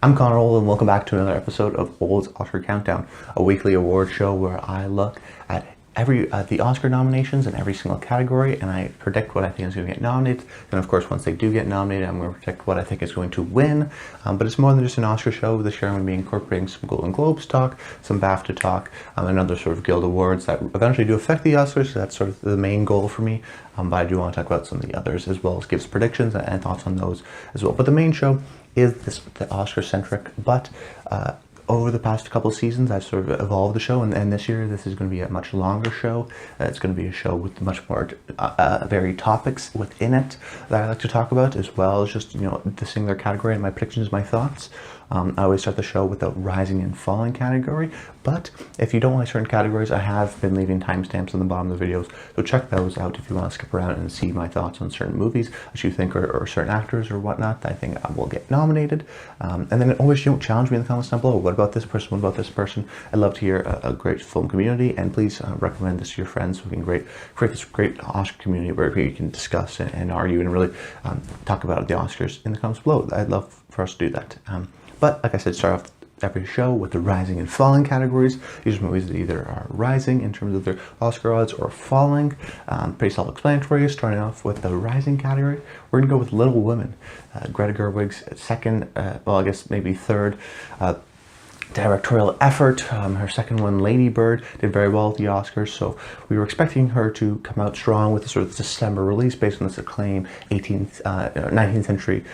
I'm Connor Old, and welcome back to another episode of Old's Oscar Countdown, a weekly award show where I look at the Oscar nominations in every single category, and I predict what I think is going to get nominated. And of course, once they do get nominated, I'm going to predict what I think is going to win. But it's more than just an Oscar show. This year I'm going to be incorporating some Golden Globes talk, some BAFTA talk, and other sort of Guild Awards that eventually do affect the Oscars. So that's sort of the main goal for me. But I do want to talk about some of the others as well as give some predictions and thoughts on those as well. But the main show is the Oscar-centric, but over the past couple of seasons, I've sort of evolved the show, and this year this is going to be a much longer show. It's going to be a show with much more varied topics within it that I like to talk about, as well as just, the singular category and my predictions, my thoughts. I always start the show with the rising and falling category, but if you don't like certain categories, I have been leaving timestamps on the bottom of the videos, so check those out if you want to skip around and see my thoughts on certain movies that you think or certain actors or whatnot that I think will get nominated. And then always challenge me in the comments down below. What about this person? What about this person? I'd love to hear a great film community, and please recommend this to your friends so we can create this great Oscar community where you can discuss and argue and really talk about the Oscars in the comments below. I'd love for us to do that. But like I said, start off every show with the rising and falling categories. These are movies that either are rising in terms of their Oscar odds or falling. Pretty self-explanatory. Starting off with the rising category, we're going to go with Little Women. Greta Gerwig's second, well, I guess maybe third directorial effort. Her second one, Lady Bird, did very well at the Oscars, so we were expecting her to come out strong with a sort of December release based on this acclaimed 19th century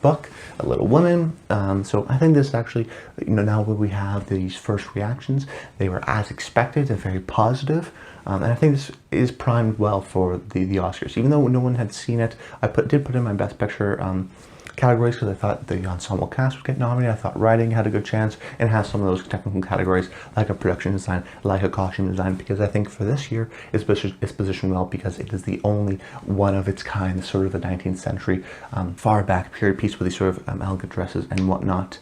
book, A Little Woman. So I think this is actually, now that we have these first reactions, they were as expected and very positive. And I think this is primed well for the Oscars. Even though no one had seen it, I did put in my Best Picture categories because I thought the ensemble cast would get nominated. I thought writing had a good chance, and has some of those technical categories like a production design, like a costume design, because I think for this year it's positioned well because it is the only one of its kind, sort of a 19th century far back period piece with these sort of elegant dresses and whatnot.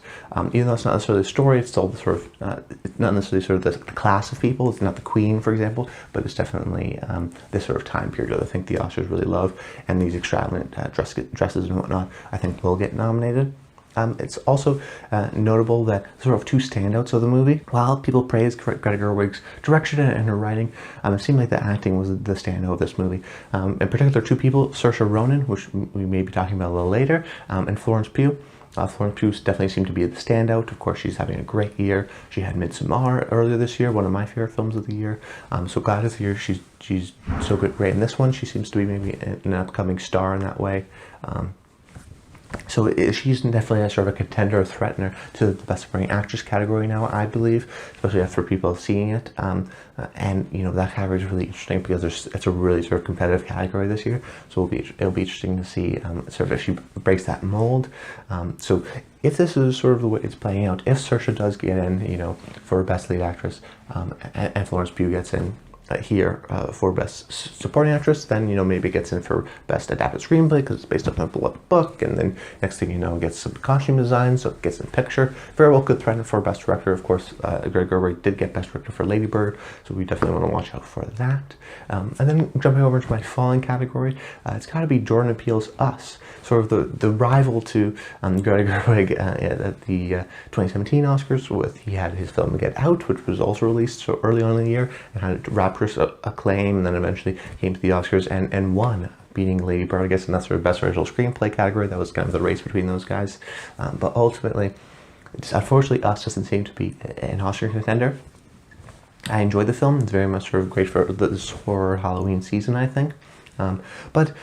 Even though it's not necessarily a story, it's still sort of not necessarily sort of the class of people. It's not the Queen, for example, but it's definitely this sort of time period that I think the Oscars really love, and these extravagant dresses and whatnot I think will get nominated. It's also notable that sort of two standouts of the movie. While people praise Greta Gerwig's direction and her writing, it seemed like the acting was the standout of this movie. In particular, two people, Saoirse Ronan, which we may be talking about a little later, and Florence Pugh. Florence Pugh definitely seemed to be the standout. Of course, she's having a great year. She had Midsommar earlier this year, one of my favorite films of the year. So glad to hear she's so great in this one. She seems to be maybe an upcoming star in that way. So she's definitely a sort of a contender, a threatener to the Best Supporting Actress category now, I believe, especially after people seeing it. And that category is really interesting because it's a really sort of competitive category this year. So it'll be interesting to see sort of if she breaks that mold. So if this is sort of the way it's playing out, if Saoirse does get in, for Best Lead Actress, and Florence Pugh gets in here for Best Supporting Actress, then maybe it gets in for Best Adapted Screenplay because it's based on a beloved book, and then next thing it gets some costume design, so it gets in picture. Very well could threaten for Best Director. Of course, Greta Gerwig did get Best Director for Lady Bird, so we definitely want to watch out for that. And then jumping over into my falling category, it's got to be Jordan Peele's Us, sort of the rival to Greta Gerwig at the 2017 Oscars. He had his film Get Out, which was also released so early on in the year and had rapturous acclaim, and then eventually came to the Oscars and won, beating Lady Bird, I guess, in that sort of Best Original Screenplay category. That was kind of the race between those guys. But ultimately, unfortunately, Us doesn't seem to be an Oscar contender. I enjoyed the film. It's very much sort of great for this horror Halloween season, I think. But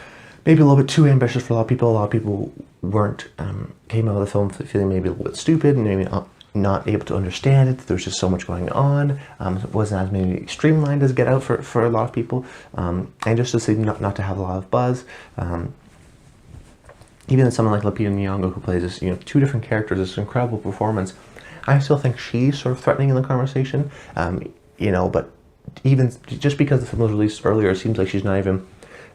maybe a little bit too ambitious for a lot of people. A lot of people came out of the film feeling maybe a little bit stupid and maybe not able to understand it. There's just so much going on. It wasn't as maybe streamlined as Get Out for a lot of people, and just to see not to have a lot of buzz. Even someone like Lupita Nyong'o, who plays this, two different characters, this incredible performance, I still think she's sort of threatening in the conversation. But even just because the film was released earlier, it seems like she's not even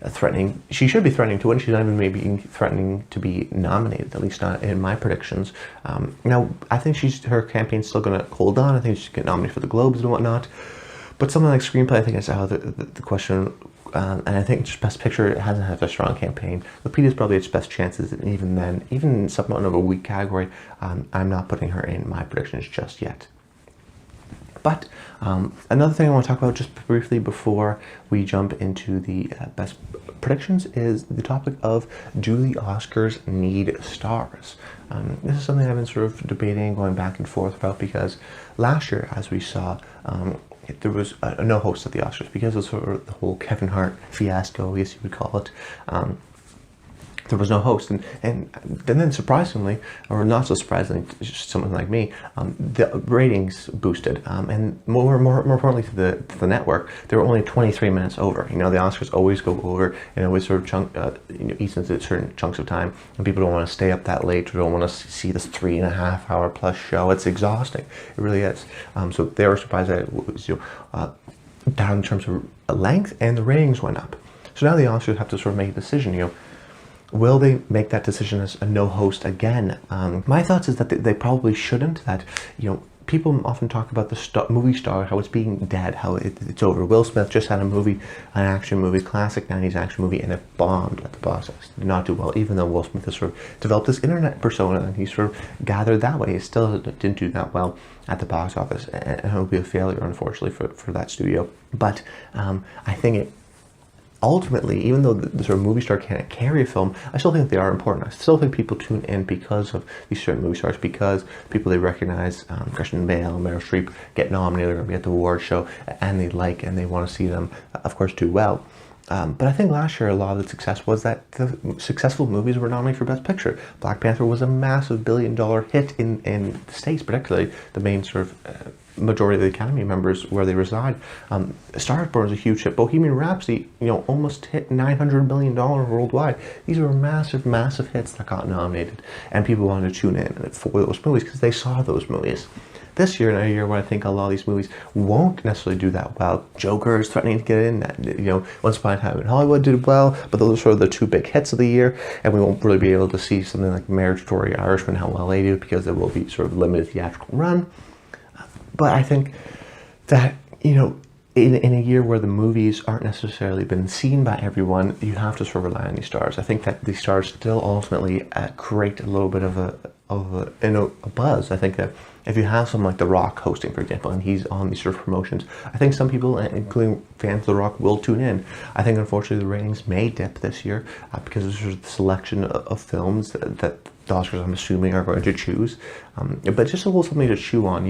threatening. She should be threatening to win. She's not even maybe threatening to be nominated, at least not in my predictions. I think her campaign's still going to hold on. I think she's going to get nominated for the Globes and whatnot. But something like screenplay, I think, is out of the question and I think just Best Picture, it hasn't had a strong campaign. Lupita's probably its best chances, and even then, even somewhat of a weak category, I'm not putting her in my predictions just yet. But another thing I want to talk about just briefly before we jump into the best predictions is the topic of, do the Oscars need stars? This is something I've been sort of debating, going back and forth about, because last year, as we saw, there was no host at the Oscars because of sort of the whole Kevin Hart fiasco, I guess you would call it. There was no host, and then surprisingly, or not so surprisingly, just someone like me, the ratings boosted, and more importantly to the network, they were only 23 minutes over. You know, the Oscars always go over, and always sort of eats into certain chunks of time, and people don't want to stay up that late, or don't want to see this 3.5 hour plus show. It's exhausting. It really is. So they were surprised that it was down in terms of length, and the ratings went up. So now the Oscars have to sort of make a decision. Will they make that decision as a no host again? My thoughts is that they probably shouldn't. That, people often talk about the movie star, how it's being dead, how it's over. Will Smith just had an action movie, classic 90s action movie, and it bombed at the box office. Did not do well, even though Will Smith has sort of developed this internet persona, and he sort of gathered that way. He still didn't do that well at the box office, and it will be a failure, unfortunately, for that studio. But I think it, ultimately, even though the sort of movie star can't carry a film, I still think they are important. I still think people tune in because of these certain movie stars, because people they recognize, Christian Bale, Meryl Streep, get nominated, or going to be at the award show, and they want to see them, of course, do well. But I think last year a lot of the success was that the successful movies were nominated for Best Picture. Black Panther was a massive billion-dollar hit in the States, particularly the main sort of majority of the Academy members where they reside. Star is Born was a huge hit. Bohemian Rhapsody, almost hit $900 million worldwide. These were massive, massive hits that got nominated, and people wanted to tune in for those movies because they saw those movies. This year, in a year where I think a lot of these movies won't necessarily do that well. Joker is threatening to get in. Once Upon a Time in Hollywood did well, but those are sort of the two big hits of the year, and we won't really be able to see something like Marriage Story, Irishman, how well they do, because there will be sort of limited theatrical run. But I think that, in a year where the movies aren't necessarily been seen by everyone, you have to sort of rely on these stars. I think that these stars still ultimately create a little bit of a buzz. I think that if you have someone like The Rock hosting, for example, and he's on these sort of promotions, I think some people, including fans of The Rock, will tune in. I think, unfortunately, the ratings may dip this year because there's a selection of films that the Oscars, I'm assuming, are going to choose. But just a little something to chew on.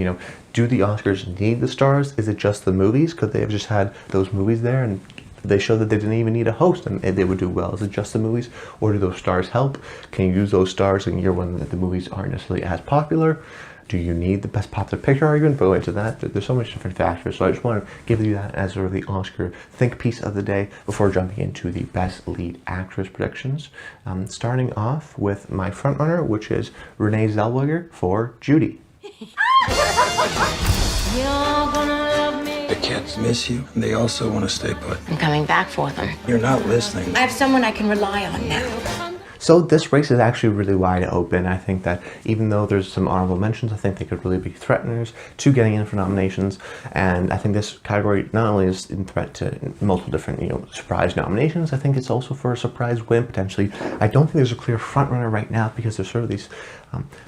Do the Oscars need the stars? Is it just the movies? Could they have just had those movies there and they showed that they didn't even need a host and they would do well? Is it just the movies, or do those stars help? Can you use those stars in a year when the movies aren't necessarily as popular? Do you need the best popular picture argument? But go into that. There's so much different factors. So I just want to give you that as sort of the Oscar think piece of the day before jumping into the best lead actress predictions. Starting off with my frontrunner, which is Rene Zellweger for Judy. The kids miss you, and they also want to stay put. I'm coming back for them. You're not listening. I have someone I can rely on now. So this race is actually really wide open. I think that even though there's some honorable mentions, I think they could really be threateners to getting in for nominations. And I think this category not only is in threat to multiple different, surprise nominations, I think it's also for a surprise win, potentially. I don't think there's a clear frontrunner right now because there's sort of these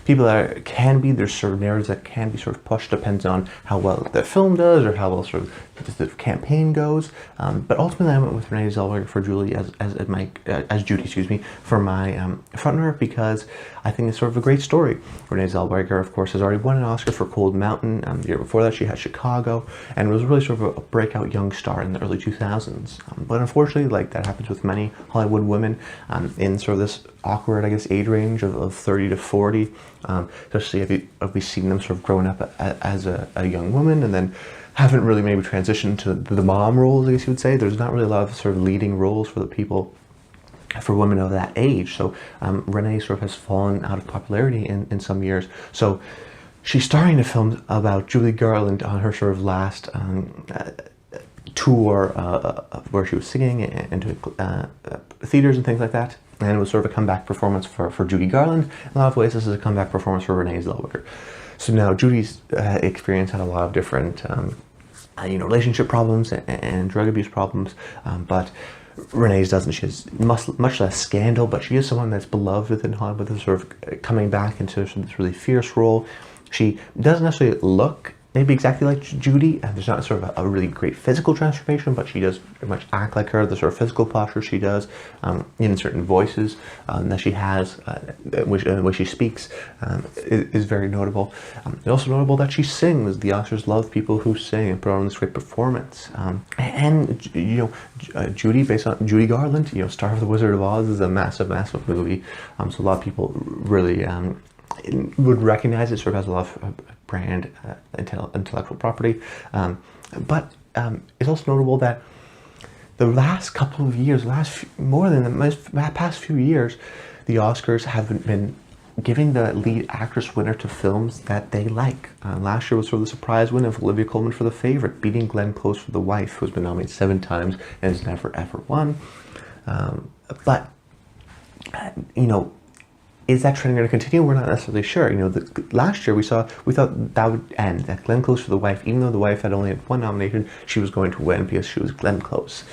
people that there's sort of narratives that can be sort of pushed, depends on how well the film does or how well sort of the campaign goes. But ultimately, I went with Rene Zellweger for Judy as Judy, for my frontrunner, because I think it's sort of a great story. Rene Zellweger, of course, has already won an Oscar for Cold Mountain. The year before that, she had Chicago, and was really sort of a breakout young star in the early 2000s. But unfortunately, like that happens with many Hollywood women in sort of this awkward, age range of 30 to 40. Especially if we've seen them sort of growing up as a young woman and then haven't really maybe transitioned to the mom roles, I guess you would say. There's not really a lot of sort of leading roles for women of that age. So Rene sort of has fallen out of popularity in some years. So she's starring a film about Judy Garland on her sort of last tour where she was singing and doing theaters and things like that. And it was sort of a comeback performance for Judy Garland. In a lot of ways, this is a comeback performance for Rene Zellweger. So now Judy's experience had a lot of different relationship problems and drug abuse problems, but Renee's doesn't. She has much less scandal, but she is someone that's beloved within Hollywood, that's sort of coming back into this really fierce role. She doesn't necessarily look maybe exactly like Judy, and there's not sort of a really great physical transformation, but she does very much act like her. The sort of physical posture she does, in certain voices that she has, when she speaks, is very notable. It's also notable that she sings. The Oscars love people who sing and put on this great performance. Judy, based on Judy Garland, star of The Wizard of Oz, is a massive, massive movie. So a lot of people really would recognize it. Sort of has a lot of brand intellectual property, but it's also notable that the last couple of years, past few years, the Oscars have been giving the lead actress winner to films that they like. Last year was sort of the surprise win of Olivia Colman for The Favorite, beating Glenn Close for The Wife, who's been nominated 7 times and has never ever won. But is that trend going to continue? We're not necessarily sure. Last year we thought that would end, that Glenn Close for The Wife, even though The Wife had only had 1 nomination, she was going to win because she was Glenn Close.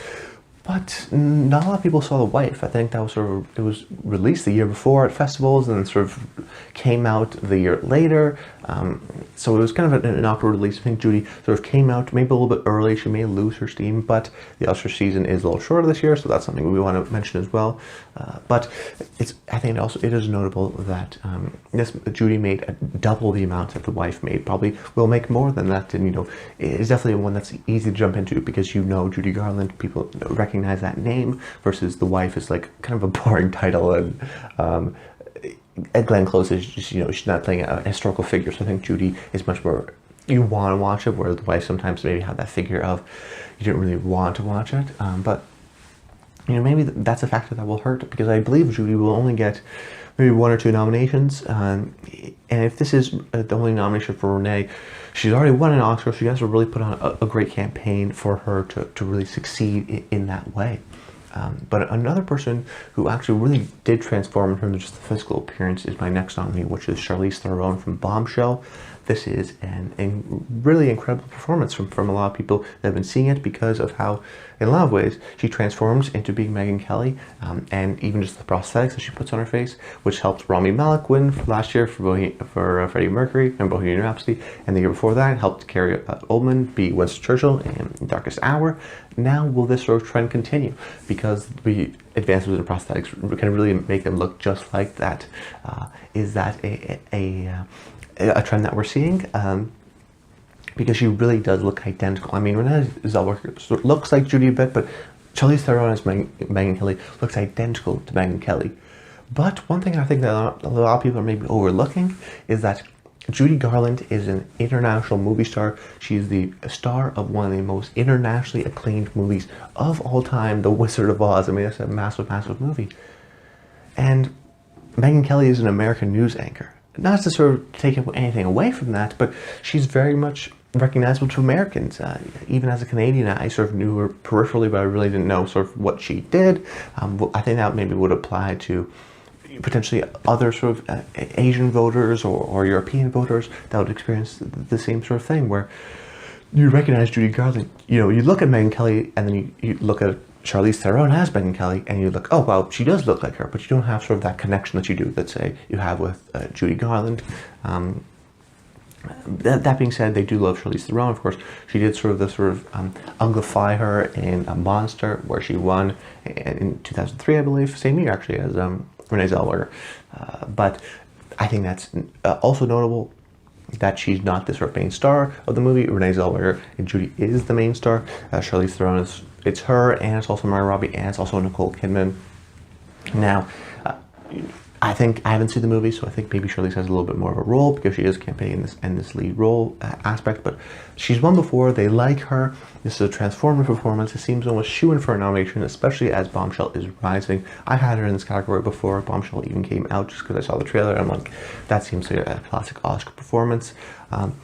But not a lot of people saw The Wife. I think that was it was released the year before at festivals and then sort of came out the year later. So it was kind of an awkward release. I think Judy sort of came out maybe a little bit early. She may lose her steam, but the Oscar season is a little shorter this year, so that's something we want to mention as well. But I think it is notable that Judy made double the amount that The Wife made. Probably will make more than that, and it's definitely one that's easy to jump into because Judy Garland, people recognize that name, versus The Wife is like kind of a boring title, and Glenn Close is just she's not playing a historical figure, so I think Judy is much more you want to watch it, where The Wife sometimes maybe have that figure of you didn't really want to watch it, but maybe that's a factor that will hurt, because I believe Judy will only get maybe 1 or 2 nominations, and if this is the only nomination for Rene, she's already won an Oscar. She has to really put on a great campaign for her to really succeed in that way. But another person who actually really did transform in terms of just the physical appearance is my next nominee, which is Charlize Theron from Bombshell. This is a really incredible performance from a lot of people that have been seeing it, because of how, in a lot of ways, she transforms into being Megyn Kelly, and even just the prosthetics that she puts on her face, which helped Rami Malek win last year for Freddie Mercury and Bohemian Rhapsody, and the year before that helped Carrie Oldman be Winston Churchill in Darkest Hour. Now will this sort of trend continue, because the advancements in prosthetics can really make them look just like that? Is that a trend that we're seeing? Because she really does look identical. I mean, Rene Zellweger sort of looks like Judy a bit, but Charlize Theron as Megyn Kelly looks identical to Megyn Kelly. But one thing I think that a lot of people are maybe overlooking is that Judy Garland is an international movie star. She's the star of one of the most internationally acclaimed movies of all time, The Wizard of Oz. I mean, that's a massive, massive movie. And Megyn Kelly is an American news anchor. Not to sort of take anything away from that, but she's very much recognizable to Americans. Even as a Canadian, I sort of knew her peripherally, but I really didn't know sort of what she did. I think that maybe would apply to potentially other sort of Asian voters or European voters that would experience the same sort of thing, where you recognize Judy Garland. You look at Megyn Kelly, and then you look at Charlize Theron as Megyn Kelly, and you look, oh wow, she does look like her, but you don't have sort of that connection that you do, that say you have with Judy Garland. That being said, they do love Charlize Theron, of course. She did sort of unglify her in A Monster, where she won in 2003, I believe, same year actually as Rene Zellweger. But I think that's also notable that she's not the sort of main star of the movie. Rene Zellweger and Judy is the main star. Charlize Theron it's her, and it's also Margot Robbie, and it's also Nicole Kidman. Now, I think I haven't seen the movie, so I think maybe Charlize has a little bit more of a role because she is campaigning in this lead role aspect. But she's won before. They like her. This is a transformative performance. It seems almost shoo-in for a nomination, especially as Bombshell is rising. I had her in this category before Bombshell even came out, just because I saw the trailer. I'm like, that seems like a classic Oscar performance. And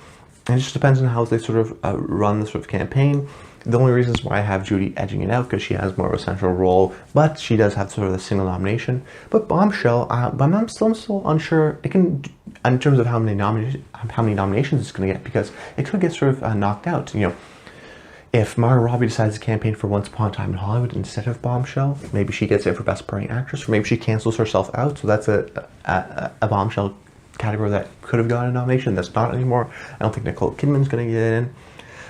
it just depends on how they sort of run the sort of campaign. The only reasons why I have Judy edging it out, because she has more of a central role, but she does have sort of a single nomination. But Bombshell, but I'm still unsure. It can, in terms of how many nominations it's going to get, because it could get sort of knocked out. If Margot Robbie decides to campaign for Once Upon a Time in Hollywood instead of Bombshell, maybe she gets it for Best Supporting Actress, or maybe she cancels herself out. So that's a Bombshell category that could have gotten a nomination. That's not anymore. I don't think Nicole Kidman's going to get in.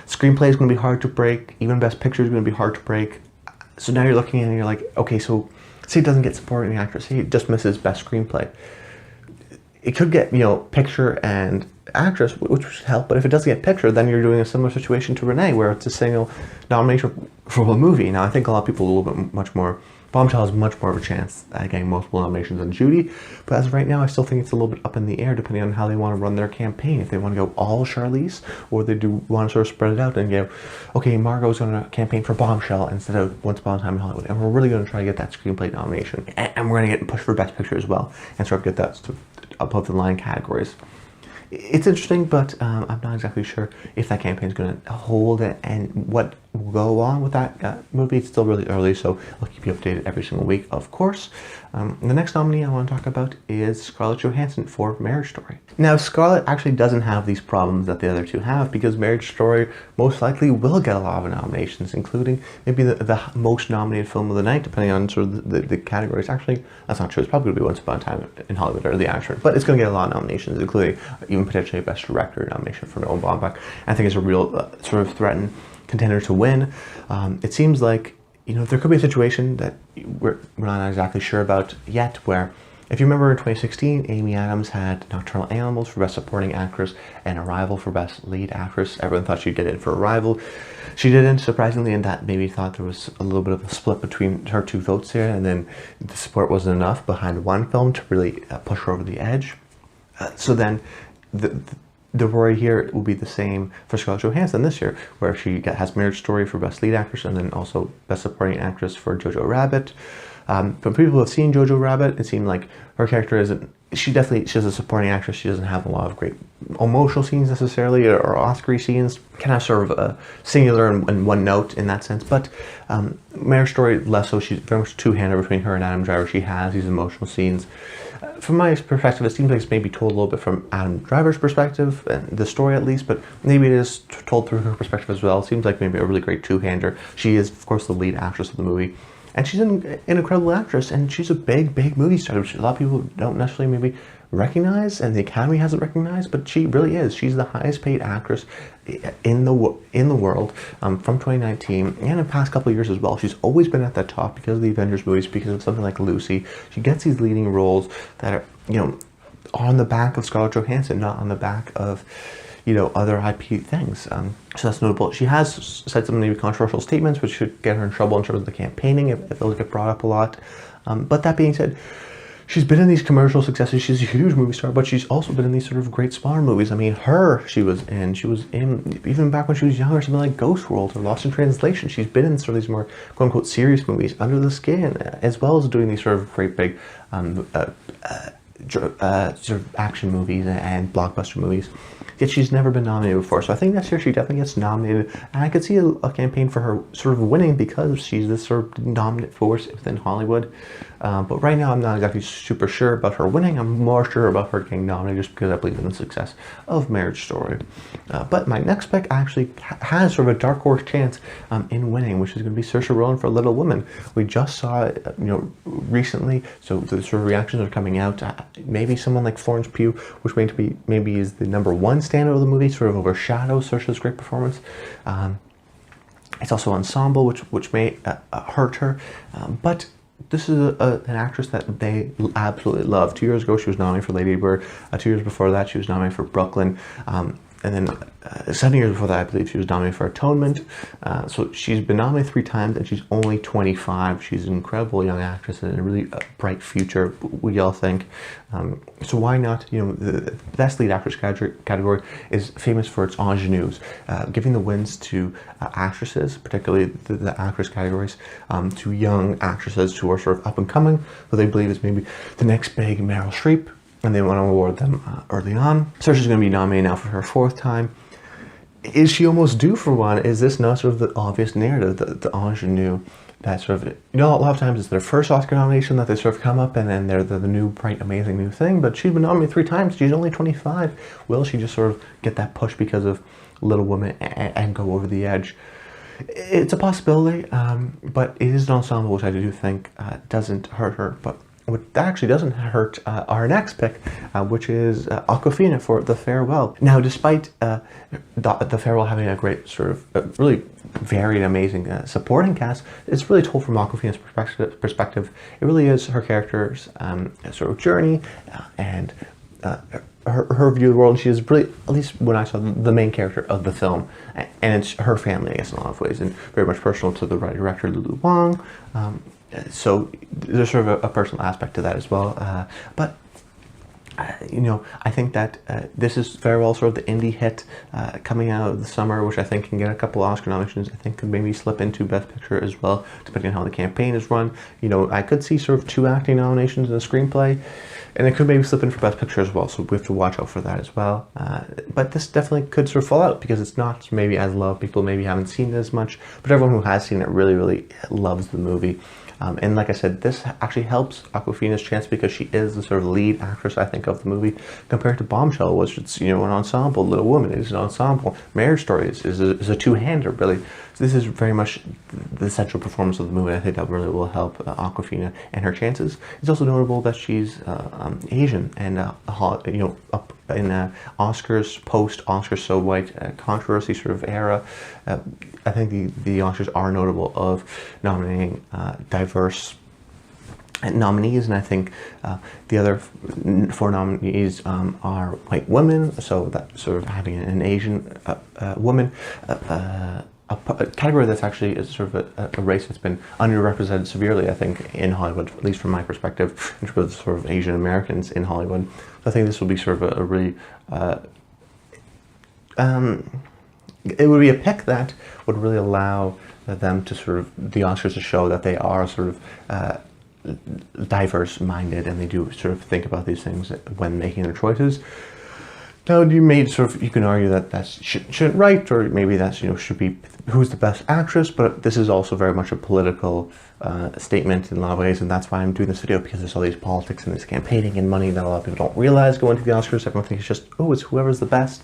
Screenplay is going to be hard to break. Even Best Picture is going to be hard to break. So now you're looking at it and you're like, okay, so say it doesn't get Supporting Actress, say it just misses Best Screenplay. It could get, Picture and Actress, which would help, but if it doesn't get Picture, then you're doing a similar situation to Rene, where it's a single nomination for a movie. Now, I think a lot of people a little bit much more, Bombshell has much more of a chance at getting multiple nominations than Judy, but as of right now, I still think it's a little bit up in the air, depending on how they want to run their campaign. If they want to go all Charlize, or they do want to sort of spread it out and go, okay, Margot's going to campaign for Bombshell instead of Once Upon a Time in Hollywood, and we're really going to try to get that screenplay nomination, and we're going to get pushed for Best Picture as well, and sort of get that above the line categories. It's interesting, but I'm not exactly sure if that campaign is going to hold it and what will go on with that movie. It's still really early, so I'll keep you updated every single week, of course. The next nominee I want to talk about is Scarlett Johansson for Marriage Story. Now, Scarlett actually doesn't have these problems that the other two have, because Marriage Story most likely will get a lot of nominations, including maybe the most nominated film of the night, depending on sort of the categories. Actually, that's not true. It's probably going to be Once Upon a Time in Hollywood or The Irishman, but it's going to get a lot of nominations, including even potentially a Best Director nomination for Noah Baumbach. I think it's a real sort of threatened contender to win. It seems like, there could be a situation that we're not exactly sure about yet, where, if you remember in 2016, Amy Adams had Nocturnal Animals for Best Supporting Actress and Arrival for Best Lead Actress. Everyone thought she'd get it for Arrival. She didn't, surprisingly, and that maybe thought there was a little bit of a split between her two votes here, and then the support wasn't enough behind one film to really push her over the edge. So then the worry here will be the same for Scarlett Johansson this year, where she has Marriage Story for Best Lead Actress and then also Best Supporting Actress for Jojo Rabbit. From people who have seen Jojo Rabbit, it seemed like her character isn't, she's a supporting actress. She doesn't have a lot of great emotional scenes necessarily, or Oscar scenes, kind of sort of a singular and one note in that sense. But Marriage Story, less so. She's very much two-hander between her and Adam Driver. She has these emotional scenes. From my perspective, it seems like it's maybe told a little bit from Adam Driver's perspective, and the story at least, but maybe it is told through her perspective as well. It seems like maybe a really great two-hander. She is, of course, the lead actress of the movie, and she's an incredible actress, and she's a big movie star, which a lot of people don't necessarily maybe recognize, and the Academy hasn't recognized, but she really is. She's the highest paid actress in the world from 2019 and in the past couple of years as well. She's always been at the top because of the Avengers movies, because of something like Lucy. She gets these leading roles that are, on the back of Scarlett Johansson, not on the back of, other IP things. So that's notable. She has said some maybe controversial statements, which should get her in trouble in terms of the campaigning if they'll get brought up a lot. But that being said, she's been in these commercial successes. She's a huge movie star, but she's also been in these sort of great smaller movies. I mean, she was in, even back when she was younger, something like Ghost World or Lost in Translation. She's been in sort of these more, quote-unquote, serious movies, Under the Skin, as well as doing these sort of great big sort of action movies and blockbuster movies. Yet she's never been nominated before. So I think next year she definitely gets nominated. And I could see a campaign for her sort of winning, because she's this sort of dominant force within Hollywood. But right now I'm not exactly super sure about her winning. I'm more sure about her getting nominated just because I believe in the success of Marriage Story. But my next pick actually has sort of a dark horse chance in winning, which is going to be Saoirse Ronan for Little Women. We just saw it, recently, so the sort of reactions are coming out. Maybe someone like Florence Pugh, which maybe is the #1 standout of the movie, sort of overshadows Saoirse's great performance. It's also ensemble, which may hurt her, but this is an actress that they absolutely love. 2 years ago, she was nominated for Lady Bird. 2 years before that, she was nominated for Brooklyn. And then 7 years before that, I believe she was nominated for Atonement. So she's been nominated 3 times, and she's only 25. She's an incredible young actress and a really bright future, we all think. So why not? The Best Lead Actress category is famous for its ingenues, giving the wins to actresses, particularly the actress categories, to young actresses who are sort of up and coming, who they believe is maybe the next big Meryl Streep, and they want to award them early on. Saoirse's going to be nominated now for her 4th time. Is she almost due for one? Is this not sort of the obvious narrative, the ingenue, that sort of, a lot of times it's their first Oscar nomination that they sort of come up and then they're the new, bright, amazing new thing, but she's been nominated 3 times. She's only 25. Will she just sort of get that push because of Little Women and go over the edge? it's a possibility, but it is an ensemble which I do think doesn't hurt her. But what that actually doesn't hurt our next pick, which is Awkwafina for The Farewell. Now, despite The Farewell having a great sort of really varied, amazing supporting cast, it's really told from Awkwafina's perspective. It really is her character's sort of journey and her view of the world. And she is really, at least when I saw, the main character of the film, and it's her family, I guess, in a lot of ways, and very much personal to the writer-director Lulu Wang. So there's sort of a personal aspect to that as well. But you know, I think that this is very well sort of the indie hit coming out of the summer, which I think can get a couple of Oscar nominations. I think could maybe slip into Best Picture as well, depending on how the campaign is run. You know, I could see sort of 2 acting nominations in a screenplay, and it could maybe slip in for Best Picture as well, so we have to watch out for that as well. But this definitely could sort of fall out because it's not maybe as loved. People maybe haven't seen it as much, but everyone who has seen it really, really loves the movie. And like I said, this actually helps Awkwafina's chance because she is the sort of lead actress, I think, of the movie, compared to Bombshell, which is, you know, an ensemble. Little Woman is an ensemble. Marriage Story is a two-hander, really. So this is very much the central performance of the movie. I think that really will help Awkwafina and her chances. It's also notable that she's Asian, and you know, up in Oscars, post-Oscar so white controversy sort of era. I think the Oscars are notable of nominating diverse nominees, and I think the other 4 nominees are white women, so that sort of having an Asian woman, a category that's actually is sort of a race that's been underrepresented severely, I think, in Hollywood, at least from my perspective, in terms of sort of Asian Americans in Hollywood. So I think this will be sort of a really it would be a pick that would really allow them to sort of, the Oscars to show that they are sort of diverse-minded, and they do sort of think about these things when making their choices. Now, you may sort of, you can argue that that's shouldn't right, or maybe that's, you know, should be who's the best actress, but this is also very much a political statement in a lot of ways, and that's why I'm doing this video, because there's all these politics and this campaigning and money that a lot of people don't realize going to the Oscars. Everyone thinks it's just, oh, it's whoever's the best.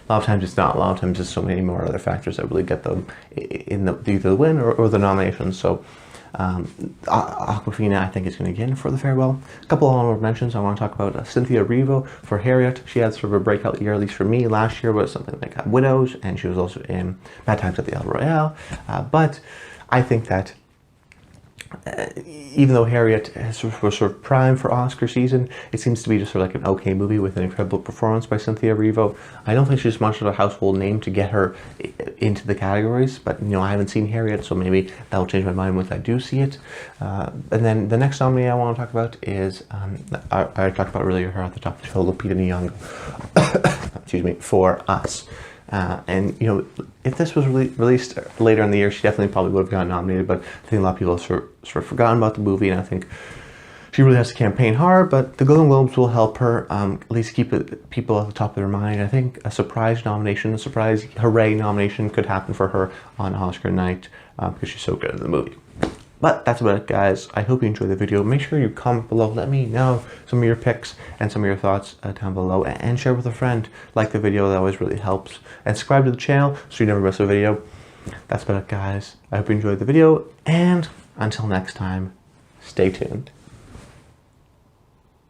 A lot of times it's not. A lot of times there's so many more other factors that really get them in either the win or the nomination. So Awkwafina, I think, is going to get in for The Farewell. A couple of honorable mentions. I want to talk about Cynthia Erivo for Harriet. She had sort of a breakout year, at least for me. Last year was something like Widows, and she was also in Bad Times at the El Royale. But I think that even though Harriet was sort of primed for Oscar season, it seems to be just sort of like an okay movie with an incredible performance by Cynthia Erivo. I don't think she's much of a household name to get her into the categories, but, you know, I haven't seen Harriet, so maybe that will change my mind once I do see it. And then the next nominee I want to talk about is, I talked about earlier her at the top of the show, Lupita Nyong'o, excuse me, for Us. And, you know, if this was released later in the year, she definitely probably would have gotten nominated, but I think a lot of people have sort of forgotten about the movie, and I think she really has to campaign hard, but the Golden Globes will help her at least keep people at the top of their mind. I think a surprise nomination, a surprise hooray nomination could happen for her on Oscar night because she's so good in the movie. But that's about it, guys. I hope you enjoyed the video. Make sure you comment below. Let me know some of your picks and some of your thoughts down below. And share with a friend. Like the video. That always really helps. And subscribe to the channel so you never miss a video. That's about it, guys. I hope you enjoyed the video. And until next time, stay tuned.